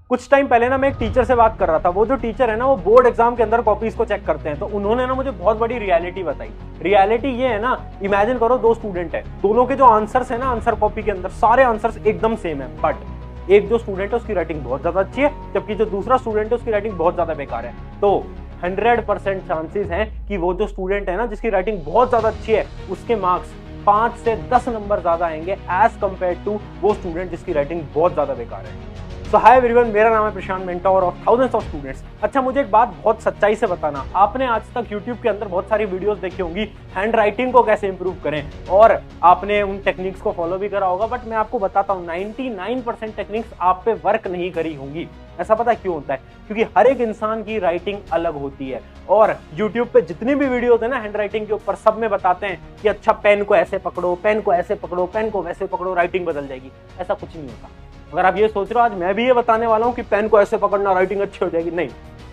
कुछ टाइम पहले ना मैं एक टीचर से बात कर रहा था। वो जो टीचर है ना, वो बोर्ड एग्जाम के अंदर कॉपीज को चेक करते हैं। तो उन्होंने ना मुझे बहुत बड़ी रियलिटी बताई। रियलिटी ये है ना, इमेजिन करो दो स्टूडेंट है, दोनों के जो आंसर्स है ना आंसर कॉपी के अंदर सारे आंसर्स एकदम सेम है, बट एक जो स्टूडेंट है उसकी राइटिंग बहुत ज्यादा अच्छी है, जबकि जो दूसरा स्टूडेंट है उसकी राइटिंग बहुत ज्यादा बेकार है। तो 100% चांसेस हैं कि वो जो स्टूडेंट है ना जिसकी राइटिंग बहुत ज्यादा अच्छी है, उसके मार्क्स 5 से 10 नंबर ज्यादा आएंगे एज कंपेयर टू वो स्टूडेंट जिसकी राइटिंग बहुत ज्यादा बेकार है। सो हाय एवरीवन, मेरा नाम है Prashant, mentor of thousands of students. अच्छा, मुझे एक बात बहुत सच्चाई से बताना, आपने आज तक YouTube के अंदर बहुत सारी वीडियोस देखी होंगी हैंड राइटिंग को कैसे इंप्रूव करें, और आपने उन टेक्निक्स को फॉलो भी करा होगा। बट मैं आपको बताता हूँ 99% टेक्निक्स आप पे वर्क नहीं करी होंगी। ऐसा पता क्यों होता है? क्योंकि हर एक इंसान की राइटिंग अलग होती है, और YouTube पे जितनी भी वीडियो होते हैं ना हैंड राइटिंग के ऊपर, सब में बताते हैं कि अच्छा पेन को ऐसे पकड़ो, पेन को ऐसे पकड़ो, पेन को वैसे पकड़ो, राइटिंग बदल जाएगी। ऐसा कुछ नहीं होता। अगर आप ये सोच रहे हो आज मैं भी ये बताने वाला हूं कि पेन को ऐसे पकड़ना राइटिंग अच्छी हो जाएगी, नहीं।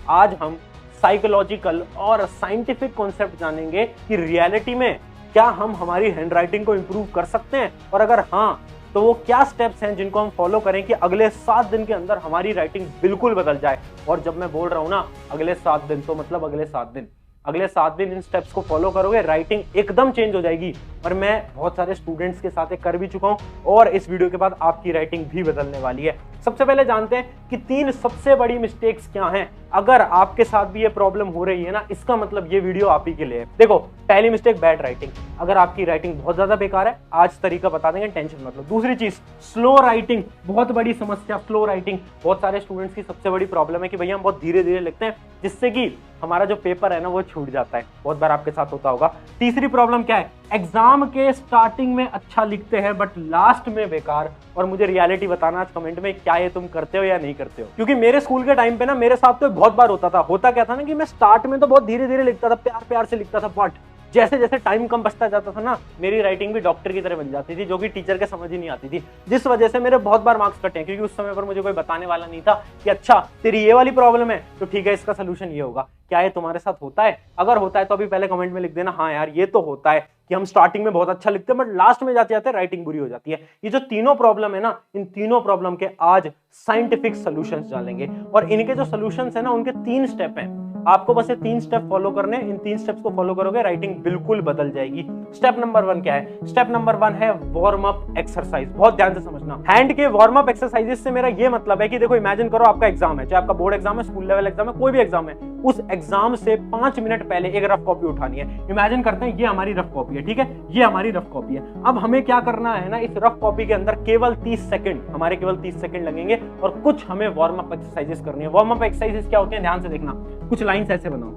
आज हम साइकोलॉजिकल और साइंटिफिक कॉन्सेप्ट जानेंगे कि रियलिटी में क्या हम हमारी हैंड राइटिंग को इंप्रूव कर सकते हैं, और अगर हाँ तो वो क्या स्टेप्स हैं जिनको हम फॉलो करें कि अगले 7 दिन के अंदर हमारी राइटिंग बिल्कुल बदल जाए। और जब मैं बोल रहा हूं ना अगले 7 दिन, तो मतलब अगले 7 दिन, अगले 7 दिन इन स्टेप्स को फॉलो करोगे, राइटिंग एकदम चेंज हो जाएगी। और मैं बहुत सारे स्टूडेंट्स के साथ कर भी चुका हूं, और इस वीडियो के बाद आपकी राइटिंग भी बदलने वाली है। सबसे पहले जानते हैं कि 3 सबसे बड़ी मिस्टेक्स क्या हैं। अगर आपके साथ भी ये प्रॉब्लम हो रही है ना, इसका मतलब ये वीडियो आप ही के लिए है। देखो, पहली मिस्टेक बैड राइटिंग। अगर आपकी राइटिंग बहुत ज्यादा बेकार है, आज तरीका बता देंगे, टेंशन मत लो। दूसरी चीज, स्लो राइटिंग, बहुत बड़ी समस्या स्लो राइटिंग। बहुत सारे स्टूडेंट्स की सबसे बड़ी प्रॉब्लम है कि भैया हम बहुत धीरे धीरे लिखते हैं, जिससे कि हमारा जो पेपर है ना वो छूट जाता है। बहुत बार आपके साथ होता होगा। तीसरी प्रॉब्लम क्या है? एग्जाम के स्टार्टिंग में अच्छा लिखते हैं बट लास्ट में बेकार। और मुझे रियलिटी बताना आज कमेंट में, क्या ये तुम करते हो या नहीं करते हो? क्योंकि मेरे स्कूल के टाइम पे ना मेरे साथ तो बहुत बार होता था। होता क्या था ना कि मैं स्टार्ट में तो बहुत धीरे धीरे लिखता था, प्यार प्यार से लिखता था, बट जैसे जैसे टाइम कम बचता जाता था ना, मेरी राइटिंग भी डॉक्टर की तरह बन जाती थी, जो कि टीचर के समझ ही नहीं आती थी, जिस वजह से मेरे बहुत बार मार्क्स कटे हैं। क्योंकि उस समय पर मुझे कोई बताने वाला नहीं था कि अच्छा तेरी ये वाली प्रॉब्लम है तो ठीक है, इसका सोल्यूशन ये होगा। क्या ये तुम्हारे साथ होता है? अगर होता है तो अभी पहले कमेंट में लिख देना, हाँ यार ये तो होता है कि हम स्टार्टिंग में बहुत अच्छा लिखते हैं बट लास्ट में जाते जाते राइटिंग बुरी हो जाती है। ये जो तीनों प्रॉब्लम है ना, इन तीनों प्रॉब्लम के आज साइंटिफिक सॉल्यूशंस डालेंगे, और इनके जो सॉल्यूशंस है ना उनके 3 स्टेप हैं। आपको बस ये 3 स्टेप फॉलो करने, इन 3 स्टेप्स को फॉलो करोगे राइटिंग बिल्कुल बदल जाएगी। स्टेप नंबर 1 क्या है? स्टेप नंबर 1 है वार्म अप एक्सरसाइज। बहुत ध्यान से समझना। हैंड के वार्म अप एक्सरसाइजेस से मेरा ये मतलब है कि देखो, इमेजिन करो आपका एग्जाम है, चाहे आपका बोर्ड एग्जाम है, स्कूल लेवल एग्जाम है, कोई भी एग्जाम है, उस एग्जाम से 5 मिनट पहले एक रफ कॉपी उठानी है। इमेजिन करते हैं ये हमारी रफ कॉपी है, ठीक है, ये हमारी रफ कॉपी है। अब हमें क्या करना है ना, इस रफ कॉपी के अंदर केवल 30 सेकंड, हमारे केवल 30 सेकंड लगेंगे, और कुछ हमें वार्म अप एक्सरसाइजेस करनी है। वार्म अप एक्सरसाइजेस क्या होते हैं, ध्यान से देखना। कुछ लाइंस ऐसे बनाओ,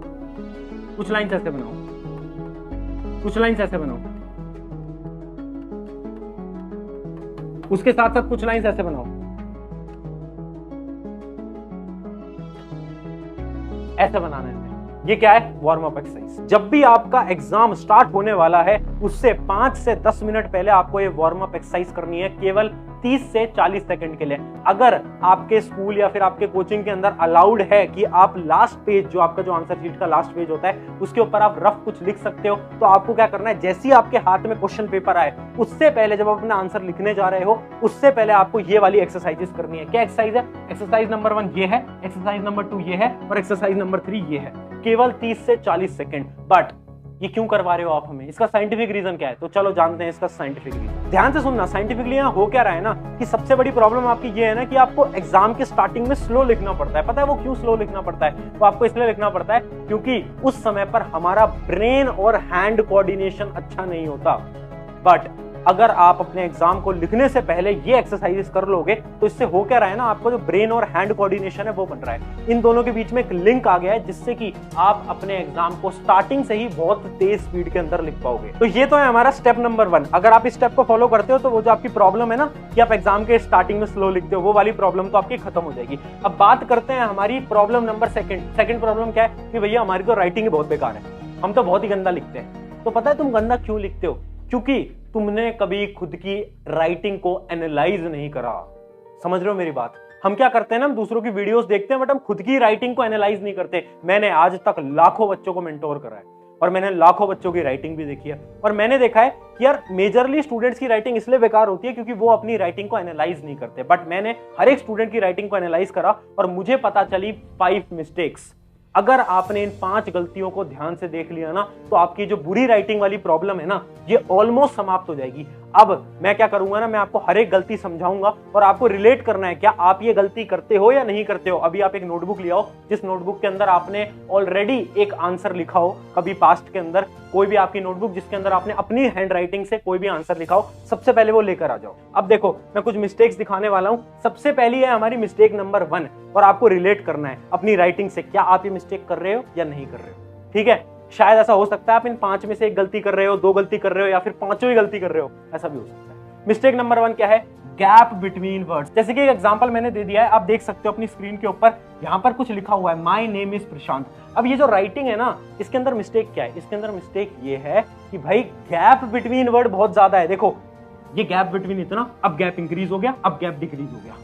कुछ लाइंस ऐसे बनाओ, कुछ लाइंस ऐसे बनाओ, उसके साथ साथ कुछ लाइंस ऐसे बनाओ, ऐसे बनाना है। ये क्या है? Warm up exercise. जब भी आपका एग्जाम स्टार्ट होने वाला है, उससे 5 से 10 मिनट पहले आपको ये वार्म अप एक्सरसाइज करनी है, केवल 30 से 40 सेकंड के लिए। अगर आपके स्कूल या फिर आपके कोचिंग के अंदर अलाउड है कि आप लास्ट पेज, जो आपका जो आंसर शीट का लास्ट पेज होता है, उसके ऊपर आप रफ कुछ लिख सकते हो, तो आपको क्या करना है, जैसे ही आपके हाथ में क्वेश्चन पेपर आए, उससे पहले जब आप अपना आंसर लिखने जा रहे हो, उससे पहले आपको ये वाली एक्सरसाइजेस करनी है। क्या एक्सरसाइज है? एक्सरसाइज नंबर 1 ये है, एक्सरसाइज नंबर 2 ये है, और एक्सरसाइज नंबर 3 ये है। केवल 30 से 40 सेकंड। बट ये क्यों करवा रहे हो आप हमें? इसका साइंटिफिक रीजन क्या है? तो चलो जानते हैं इसका साइंटिफिक रीजन। ध्यान से सुनना। साइंटिफिकली यहाँ हो क्या रहा है ना, कि सबसे बड़ी प्रॉब्लम आपकी ये है ना कि आपको एग्जाम के स्टार्टिंग में स्लो लिखना पड़ता है। पता है वो क्यों स्लो लिखना पड़ता है? वो आपको इसलिए लिखना पड़ता है क्योंकि उस समय पर हमारा ब्रेन और हैंड कोऑर्डिनेशन अच्छा नहीं होता। बट अगर आप अपने एग्जाम को लिखने से पहले ये एक्सरसाइजेस कर लोगे, तो इससे हो क्या रहा है ना, आपको जो ब्रेन और हैंड कोऑर्डिनेशन है वो बन रहा है। इन दोनों के बीच में एक लिंक आ गया है, जिससे कि आप अपने एग्जाम को स्टार्टिंग से ही बहुत तेज स्पीड के अंदर लिख पाओगे। तो ये तो है हमारा स्टेप नंबर 1। अगर आप इस स्टेप को फॉलो करते हो, तो वो जो आपकी प्रॉब्लम है ना कि आप एग्जाम के स्टार्टिंग में स्लो लिखते हो, वो वाली प्रॉब्लम तो आपकी खत्म हो जाएगी। अब बात करते हैं हमारी प्रॉब्लम नंबर 2। सेकंड प्रॉब्लम क्या है कि भैया हमारी तो राइटिंग ही बहुत बेकार है, हम तो बहुत ही गंदा लिखते हैं। तो पता है तुम गंदा क्यों लिखते हो? क्योंकि तुमने कभी खुद की राइटिंग को एनालाइज नहीं करा। समझ रहे हो मेरी बात? हम क्या करते हैं ना, हम दूसरों की वीडियोस देखते हैं बट हम खुद की राइटिंग को एनालाइज नहीं करते। मैंने आज तक लाखों बच्चों को मेंटोर करा है, और मैंने लाखों बच्चों की राइटिंग भी देखी है, और मैंने देखा है कि यार मेजरली स्टूडेंट्स की राइटिंग इसलिए बेकार होती है क्योंकि वो अपनी राइटिंग को एनालाइज नहीं करते। बट मैंने हर एक स्टूडेंट की राइटिंग को एनालाइज करा और मुझे पता चली 5 मिस्टेक्स। अगर आपने इन 5 गलतियों को ध्यान से देख लिया ना, तो आपकी जो बुरी राइटिंग वाली प्रॉब्लम है ना, ये ऑलमोस्ट समाप्त हो जाएगी। अब मैं क्या करूंगा ना, मैं आपको हर एक गलती समझाऊंगा और आपको रिलेट करना है क्या आप ये गलती करते हो या नहीं करते हो। अभी आप एक नोटबुक ले आओ, जिस नोटबुक के अंदर आपने ऑलरेडी एक आंसर लिखा हो कभी पास्ट के अंदर, कोई भी आपकी नोटबुक जिसके अंदर आपने अपनी हैंड राइटिंग से कोई भी आंसर लिखा हो, सबसे पहले वो लेकर आ जाओ। अब देखो मैं कुछ मिस्टेक्स दिखाने वाला हूं। सबसे पहली है हमारी मिस्टेक नंबर 1, और आपको रिलेट करना है अपनी राइटिंग से, क्या आप ये मिस्टेक कर रहे हो या नहीं कर रहे हो। ठीक है, शायद ऐसा हो सकता है आप इन 5 में से एक गलती कर रहे हो, 2 गलती कर रहे हो, या फिर 5 ही गलती कर रहे हो, ऐसा भी हो सकता है। मिस्टेक नंबर 1 क्या है? Gap between words. जैसे कि एक एग्जांपल मैंने दे दिया है, आप देख सकते हो अपनी स्क्रीन के ऊपर, यहाँ पर कुछ लिखा हुआ है, माय नेम इज प्रशांत। अब ये जो राइटिंग है ना, इसके अंदर मिस्टेक क्या है? इसके अंदर मिस्टेक ये है कि भाई गैप बिटवीन वर्ड बहुत ज्यादा है। देखो ये गैप बिटवीन इतना, अब गैप इंक्रीज हो गया, अब गैप डिक्रीज हो गया।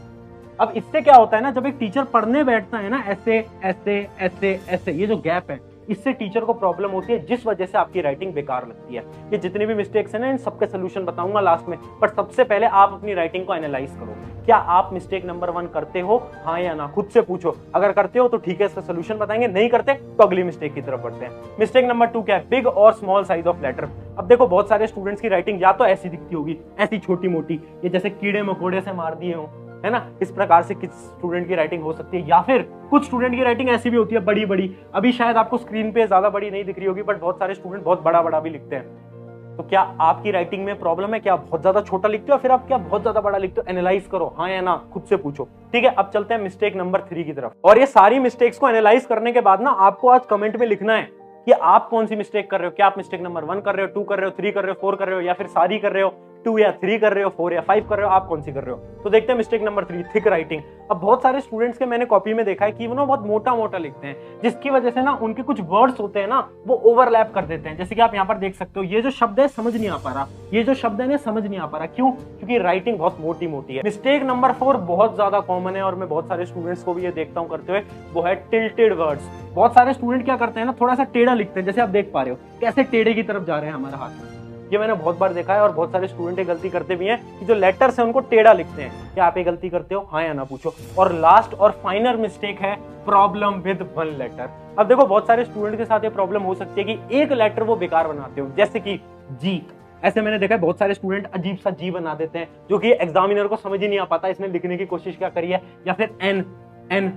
अब इससे क्या होता है ना, जब एक टीचर पढ़ने बैठता है ना, ऐसे ऐसे ऐसे ऐसे, ये जो गैप है, इससे टीचर को प्रॉब्लम होती है, जिस वजह से आपकी राइटिंग बेकार लगती है। ये जितनी भी मिस्टेक्स हैं ना, इन सबके सोल्यूशन बताऊंगा लास्ट में, पर सबसे पहले आप अपनी राइटिंग को एनालाइज करो। क्या आप मिस्टेक नंबर 1 करते हो, हाँ या ना? खुद से पूछो। अगर करते हो तो ठीक है, इसका सोल्यूशन बताएंगे, नहीं करते तो अगली मिस्टेक की तरफ बढ़ते हैं। मिस्टेक नंबर 2 क्या है? बिग और स्मॉल साइज ऑफ लेटर। अब देखो बहुत सारे स्टूडेंट्स की राइटिंग या तो ऐसी दिखती होगी, ऐसी छोटी मोटी, ये जैसे कीड़े मकोड़े से मार दिए हो, है ना, इस प्रकार से किस स्टूडेंट की राइटिंग हो सकती है। या फिर कुछ स्टूडेंट की राइटिंग ऐसी भी होती है बड़ी बड़ी, अभी शायद आपको स्क्रीन पे ज्यादा बड़ी नहीं दिख रही होगी, बट बहुत सारे स्टूडेंट बहुत बड़ा बड़ा भी लिखते हैं। तो क्या आपकी राइटिंग में प्रॉब्लम है? क्या आप बहुत ज्यादा छोटा लिखते हो, फिर आप क्या बहुत ज्यादा बड़ा लिखते हो? एनालाइज करो, हाँ या ना, खुद से पूछो। ठीक है, अब चलते हैं मिस्टेक नंबर 3 की तरफ। और ये सारी मिस्टेक्स को एनालाइज करने के बाद ना, आपको आज कमेंट में लिखना है कि आप कौन सी मिस्टेक कर रहे हो। क्या आप मिस्टेक नंबर 1 कर रहे हो, 2 कर रहे हो, 3 कर रहे हो, 4 कर रहे हो, या फिर सारी कर रहे हो, 2 या 3 कर रहे हो, 4 या 5 कर रहे हो, आप कौन सी कर रहे हो। तो देखते हैं मिस्टेक नंबर 3, थिक राइटिंग। अब बहुत सारे स्टूडेंट्स के मैंने कॉपी में देखा है कि वो ना बहुत मोटा मोटा लिखते हैं, जिसकी वजह से ना उनके कुछ वर्ड्स होते हैं ना, वो ओवरलैप कर देते हैं। जैसे कि आप यहाँ पर देख सकते हो, ये जो शब्द है समझ नहीं आ पा रहा, ये जो शब्द है ना समझ नहीं आ पा रहा। क्यों? क्योंकि राइटिंग बहुत मोटी मोटी है। मिस्टेक नंबर 4 बहुत ज्यादा कॉमन है, और मैं बहुत सारे स्टूडेंट्स को भी ये देखता हूँ करते हुए, वो है टिल्टेड वर्ड्स। बहुत सारे स्टूडेंट क्या करते हैं ना, थोड़ा सा टेढ़ा लिखते हैं, जैसे आप देख पा रहे हो कैसे टेढ़े की तरफ जा रहे हैं हमारा हाथ। ये मैंने बहुत बार देखा है, और बहुत सारे स्टूडेंट ये गलती करते भी हैं कि जो लेटर्स है उनको टेढ़ा लिखते हैं। क्या आप ये गलती करते हो, हाँ या ना, पूछो। और लास्ट और फाइनल मिस्टेक है प्रॉब्लम विद 1 लेटर। अब देखो बहुत सारे स्टूडेंट के साथ ये प्रॉब्लम हो सकती है कि एक लेटर वो बेकार बनाते हो, जैसे कि जी। ऐसे मैंने देखा है बहुत सारे स्टूडेंट अजीब सा जी बना देते हैं, जो कि एग्जामिनर को समझ ही नहीं आ पाता इसने लिखने की कोशिश क्या करी है। या फिर एन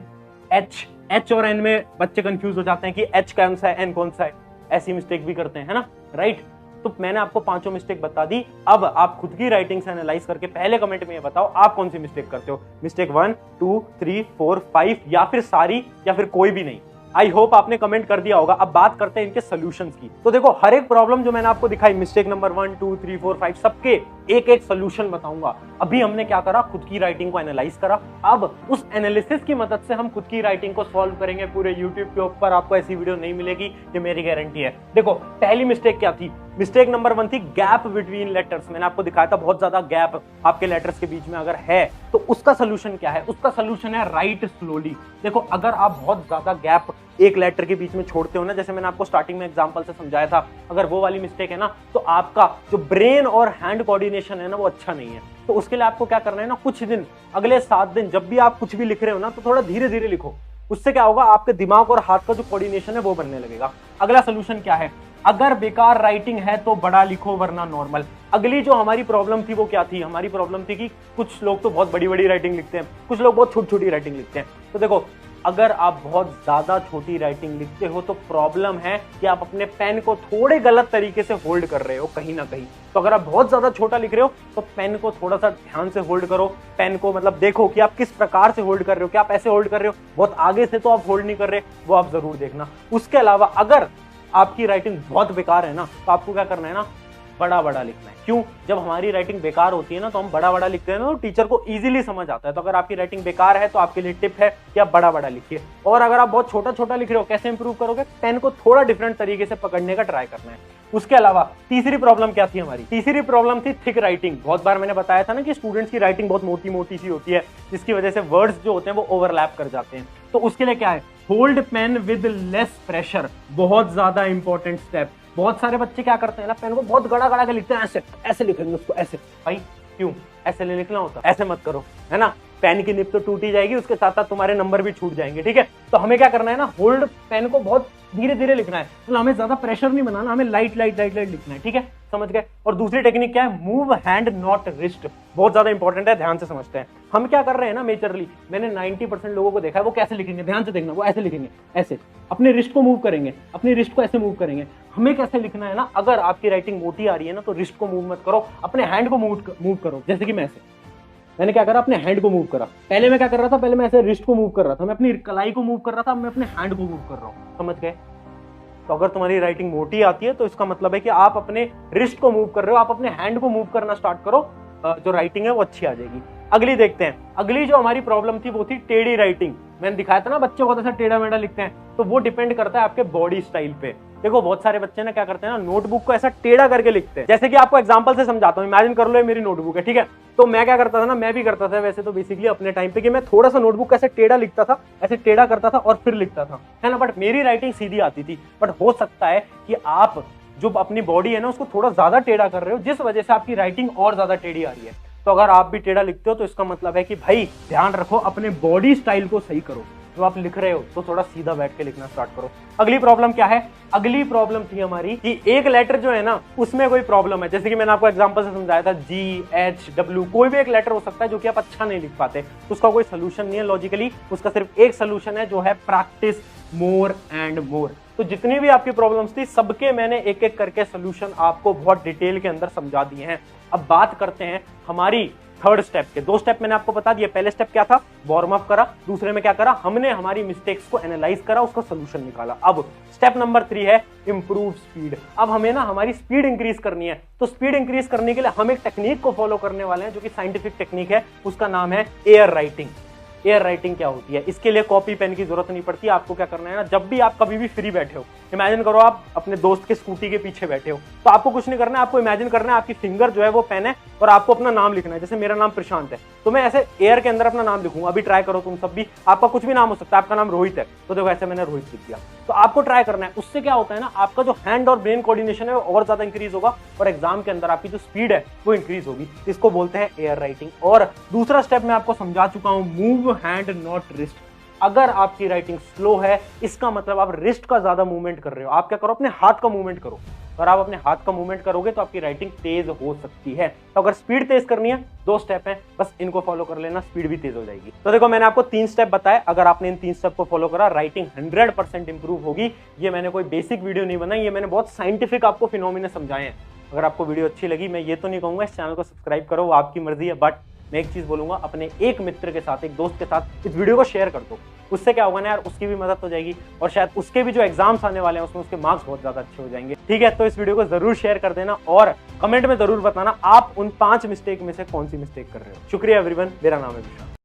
एच और एन में बच्चे कंफ्यूज हो जाते हैं कि एच कौन सा है, एन कौन सा है। ऐसी मिस्टेक भी करते हैं, है ना, राइट। तो मैंने आपको 5 मिस्टेक बता दी। अब आप खुद की राइटिंग से एनालाइज करके पहले कमेंट में ये बताओ आप कौन सी मिस्टेक करते हो। मिस्टेक 1, 2, 3, 4, 5, या फिर सारी, या फिर कोई भी नहीं। आई होप आपने कमेंट कर दिया होगा। अब बात करते हैं इनके सोल्यूशंस की। तो देखो हर एक प्रॉब्लम जो मैंने आपको दिखाई, मिस्टेक नंबर 1, 2, 3, 4, 5, सबके एक एक सोल्यूशन बताऊंगा। अभी हमने क्या करा, खुद की राइटिंग को एनालाइज करा। अब उस एनालिसिस की मदद से हम खुद की राइटिंग को सॉल्व करेंगे पूरे यूट्यूब के ऊपर। आपको ऐसी वीडियो नहीं मिलेगी, ये मेरी गारंटी है। देखो पहली मिस्टेक क्या थी, मिस्टेक नंबर 1 थी गैप बिटवीन लेटर्स। मैंने आपको दिखाया था बहुत ज्यादा गैप आपके लेटर्स के बीच में अगर है तो उसका सोल्यूशन क्या है। उसका सोल्यूशन है राइट स्लोली। देखो अगर आप बहुत ज्यादा गैप एक लेटर के बीच में छोड़ते हो ना, जैसे मैंने आपको स्टार्टिंग में एग्जांपल से समझाया था, अगर वो वाली मिस्टेक है ना, तो आपका जो ब्रेन और हैंड कोऑर्डिनेशन है ना, वो अच्छा नहीं है। तो उसके लिए आपको क्या करना है ना, कुछ दिन, अगले 7 दिन जब भी आप कुछ भी लिख रहे हो ना, तो थोड़ा धीरे धीरे लिखो। उससे क्या होगा, आपके दिमाग और हाथ का जो कोऑर्डिनेशन है वो बनने लगेगा। अगला सोल्यूशन क्या है, अगर बेकार राइटिंग है तो बड़ा लिखो वरना नॉर्मल। अगली जो हमारी प्रॉब्लम थी वो क्या थी, हमारी प्रॉब्लम थी कि कुछ लोग तो बहुत बड़ी बड़ी राइटिंग लिखते हैं, कुछ लोग बहुत छोटी छोटी राइटिंग लिखते हैं। तो देखो अगर आप बहुत ज्यादा छोटी राइटिंग लिखते हो तो प्रॉब्लम है कि आप अपने पेन को थोड़े गलत तरीके से होल्ड कर रहे हो कहीं ना कहीं। तो अगर आप बहुत ज्यादा छोटा लिख रहे हो तो पेन को थोड़ा सा ध्यान से होल्ड करो। पेन को मतलब देखो कि आप किस प्रकार से होल्ड कर रहे हो, क्या आप ऐसे होल्ड कर रहे हो, बहुत आगे से तो आप होल्ड नहीं कर रहे, वो आप जरूर देखना। उसके अलावा अगर आपकी राइटिंग बहुत बेकार है ना, तो आपको क्या करना है ना, बड़ा बड़ा लिखना है। क्यों, जब हमारी राइटिंग बेकार होती है ना, तो हम बड़ा बड़ा लिखते हैं ना, तो टीचर को इजीली समझ आता है। तो अगर आपकी राइटिंग बेकार है तो आपके लिए टिप है कि आप बड़ा बड़ा लिखिए। और अगर आप बहुत छोटा छोटा लिख रहे हो, कैसे इंप्रूव करोगे, पेन को थोड़ा डिफरेंट तरीके से पकड़ने का ट्राई करना है। उसके अलावा तीसरी प्रॉब्लम क्या थी हमारी, तीसरी प्रॉब्लम थी थिक राइटिंग। बहुत बार मैंने बताया था ना कि स्टूडेंट्स की राइटिंग बहुत मोटी मोटी सी होती है, जिसकी वजह से वर्ड्स जो होते हैं वो ओवरलैप कर जाते हैं। तो उसके लिए क्या है, hold pen with less pressure, बहुत ज्यादा इंपॉर्टेंट स्टेप। बहुत सारे बच्चे क्या करते हैं ना, पेन को बहुत गड़ा गड़ा के लिखते हैं, ऐसे ऐसे लिखेंगे उसको ऐसे। भाई क्यों ऐसे नहीं लिखना होता, ऐसे मत करो, है ना। पेन की निब तो टूट ही जाएगी, उसके साथ साथ तुम्हारे नंबर भी छूट जाएंगे, ठीक है। तो हमें क्या करना है ना, होल्ड पेन को बहुत धीरे धीरे लिखना है, मतलब हमें ज्यादा प्रेशर नहीं बनाना, हमें लाइट लाइट लाइट लाइट लिखना है, ठीक है, समझ गए। और दूसरी टेक्निक क्या है, मूव हैंड नॉट रिस्ट, बहुत ज्यादा इंपॉर्टेंट है, ध्यान से समझते हैं। हम क्या कर रहे हैं ना, मेजरली मैंने 90% लोगों को देखा है, वो कैसे लिखेंगे, ध्यान से देखना, वो ऐसे लिखेंगे, ऐसे अपने रिस्ट को मूव करेंगे, अपनी रिस्ट को ऐसे मूव करेंगे। हमें कैसे लिखना है ना, अगर आपकी राइटिंग मोटी आ रही है ना, तो रिस्ट को मूव मत करो, अपने हैंड को मूव करो। जैसे कि मैं ऐसे, मैंने क्या करा, अपने हैंड को मूव करा। पहले मैं क्या कर रहा था, पहले मैं ऐसे रिस्ट को मूव कर रहा था, मैं अपनी कलाई को मूव कर रहा था, मैं अपने हैंड को मूव कर रहा हूँ, समझ गए। तो अगर तुम्हारी राइटिंग मोटी आती है तो इसका मतलब है कि आप अपने रिस्ट को मूव कर रहे हो, आप अपने हैंड को मूव करना स्टार्ट करो, जो राइटिंग है वो अच्छी आ जाएगी। अगली देखते हैं, अगली जो हमारी प्रॉब्लम थी वो थी टेढ़ी राइटिंग। मैंने दिखाया था ना, बच्चे बहुत ऐसा टेढ़ा मेढ़ा लिखते हैं, तो वो डिपेंड करता है आपके बॉडी स्टाइल पे। देखो बहुत सारे बच्चे ना क्या करते हैं ना, नोटबुक को ऐसा टेढ़ा करके लिखते हैं। जैसे कि आपको एग्जांपल से समझाता हूँ, इमेजिन कर लो ये मेरी नोटबुक है, ठीक है। तो मैं क्या करता था ना, मैं भी करता था वैसे तो बेसिकली अपने टाइम पे, कि मैं थोड़ा सा नोटबुक ऐसे टेढ़ा लिखता था, ऐसे टेढ़ा करता था और फिर लिखता था, है ना। बट मेरी राइटिंग सीधी आती थी। बट हो सकता है कि आप जो अपनी बॉडी है ना उसको थोड़ा ज्यादा टेढ़ा कर रहे हो, जिस वजह से आपकी राइटिंग और ज्यादा टेढ़ी आ रही है। तो अगर आप भी टेढ़ा लिखते हो तो इसका मतलब है कि भाई ध्यान रखो, अपने बॉडी स्टाइल को सही करो। जो आप लिख रहे हो तो थोड़ा सीधा बैठ के लिखना स्टार्ट करो। अगली प्रॉब्लम क्या है, अगली प्रॉब्लम थी हमारी कि एक लेटर जो है ना उसमें कोई प्रॉब्लम है। जैसे कि मैंने आपको एग्जांपल से समझाया था, GH W, कोई भी एक लेटर हो सकता है जो कि आप अच्छा नहीं लिख पाते, उसका कोई सोल्यूशन नहीं है लॉजिकली, उसका सिर्फ एक सोल्यूशन है जो है प्रैक्टिस मोर एंड मोर। तो जितनी भी आपकी प्रॉब्लम्स थी सबके मैंने एक एक करके सोल्यूशन आपको बहुत डिटेल के अंदर समझा दिए हैं। अब बात करते हैं हमारी थर्ड स्टेप के। दो स्टेप मैंने आपको बता दिया, पहले स्टेप क्या था, वार्म अप करा, दूसरे में क्या करा, हमने हमारी मिस्टेक्स को एनालाइज करा, उसका सोल्यूशन निकाला। अब स्टेप नंबर 3 है इंप्रूव स्पीड। अब हमें ना हमारी स्पीड इंक्रीज करनी है, तो स्पीड इंक्रीज करने के लिए हम एक टेक्निक को फॉलो करने वाले हैं जो कि साइंटिफिक टेक्निक है, उसका नाम है एयर राइटिंग। एयर राइटिंग क्या होती है, इसके लिए कॉपी पेन की जरूरत नहीं पड़ती। आपको क्या करना है ना, जब भी आप कभी भी फ्री बैठे हो, इमेजिन करो आप अपने दोस्त के स्कूटी के पीछे बैठे हो, तो आपको कुछ नहीं करना है, आपको इमेजिन करना है आपकी फिंगर जो है वो पेन है और आपको अपना नाम लिखना है। जैसे मेरा नाम प्रशांत है, तो मैं ऐसे एयर के अंदर अपना नाम लिखूंगा। अभी ट्राई करो तुम सब भी, आपका कुछ भी नाम हो सकता है, आपका नाम रोहित है, तो देखो ऐसे मैंने रोहित लिख दिया। तो आपको ट्राई करना है, उससे क्या होता है ना, आपका जो हैंड और ब्रेन कोऑर्डिनेशन है वो और ज्यादा इंक्रीज होगा और एग्जाम के अंदर आपकी जो स्पीड है वो इंक्रीज होगी। इसको बोलते हैं एयर राइटिंग। और दूसरा स्टेप मैं आपको समझा चुका हूं, मूव हैंड नॉट रिस्ट। अगर आपकी राइटिंग स्लो है, इसका मतलब आप रिस्ट का ज्यादा मूवमेंट कर रहे हो। आप क्या करो, अपने हाथ का मूवमेंट करो। अगर आप अपने हाथ का मूवमेंट करोगे तो आपकी राइटिंग तेज हो सकती है। तो अगर स्पीड तेज करनी है, 2 स्टेप हैं, बस इनको फॉलो कर लेना, स्पीड भी तेज हो जाएगी। तो देखो मैंने आपको 3 स्टेप बताए, अगर आपने इन 3 स्टेप को फॉलो करा, राइटिंग 100% इंप्रूव होगी। ये मैंने कोई बेसिक वीडियो नहीं बनाई, ये मैंने बहुत साइंटिफिक आपको फिनोमिना समझाए हैं। अगर आपको वीडियो अच्छी लगी, मैं ये तो नहीं कहूंगा इस चैनल को सब्सक्राइब करो, वो आपकी मर्जी है, बट मैं एक चीज बोलूंगा, अपने एक मित्र के साथ, एक दोस्त के साथ इस वीडियो को शेयर कर दो। उससे क्या होगा ना यार, उसकी भी मदद हो जाएगी और शायद उसके भी जो एग्जाम्स आने वाले हैं उसमें उसके मार्क्स बहुत ज्यादा अच्छे हो जाएंगे। ठीक है, तो इस वीडियो को जरूर शेयर कर देना और कमेंट में जरूर बताना आप उन 5 मिस्टेक में से कौन सी मिस्टेक कर रहे हो। शुक्रिया एवरीवन, मेरा नाम है विशाल।